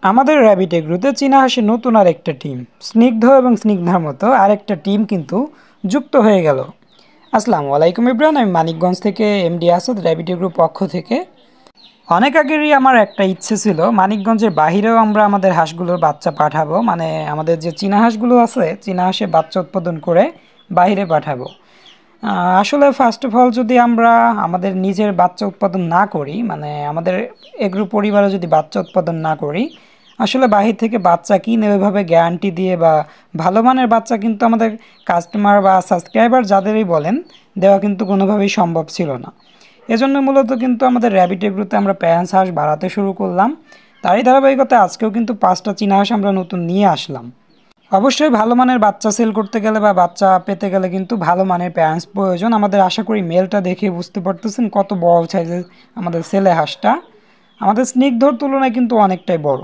আমাদের র্যাবিট এগ্রোতে চীনা হাঁসের নতুন আরেকটা টিম স্নিগ্ধ এবং স্নিগ্ধার মতো আরেকটা টিম কিন্তু যুক্ত হয়ে গেল। আসসালামু আলাইকুম ইব্রাহিম, আমি মানিকগঞ্জ থেকে এমডি আসাদ, র্যাবিট এগ্রো পক্ষ থেকে। অনেক আগেরই আমার একটা ইচ্ছে ছিল মানিকগঞ্জের বাহিরেও আমরা আমাদের হাঁসগুলোর বাচ্চা পাঠাবো, মানে আমাদের যে চীনা হাঁসগুলো আছে চীনা হাঁসের বাচ্চা উৎপাদন করে বাইরে পাঠাবো। আসলে ফার্স্ট অফ অল যদি আমরা আমাদের নিজের বাচ্চা উৎপাদন না করি, মানে আমাদের এগ্রো পরিবারে যদি বাচ্চা উৎপাদন না করি, আসলে বাহির থেকে বাচ্চা কিনে ওইভাবে গ্যারান্টি দিয়ে বা ভালো মানের বাচ্চা কিন্তু আমাদের কাস্টমার বা সাবস্ক্রাইবার যাদেরই বলেন দেওয়া কিন্তু কোনোভাবেই সম্ভব ছিল না। এজন্য মূলত কিন্তু আমাদের র্যাবিট এগ্রোতে আমরা প্যারেন্টস হাঁস বাড়াতে শুরু করলাম। তারই ধারাবাহিকতায় আজকেও কিন্তু 5টা চীনা হাঁস আমরা নতুন নিয়ে আসলাম। অবশ্যই ভালো মানের বাচ্চা সেল করতে গেলে বা বাচ্চা পেতে গেলে কিন্তু ভালো মানের প্যারেন্টস প্রয়োজন। আমাদের আশা করি মেলটা দেখে বুঝতে পারতেছেন কত বড় সাইজের আমাদের ছেলে হাঁসটা। আমাদের স্নিগ্ধর তুলনায় কিন্তু অনেকটাই বড়।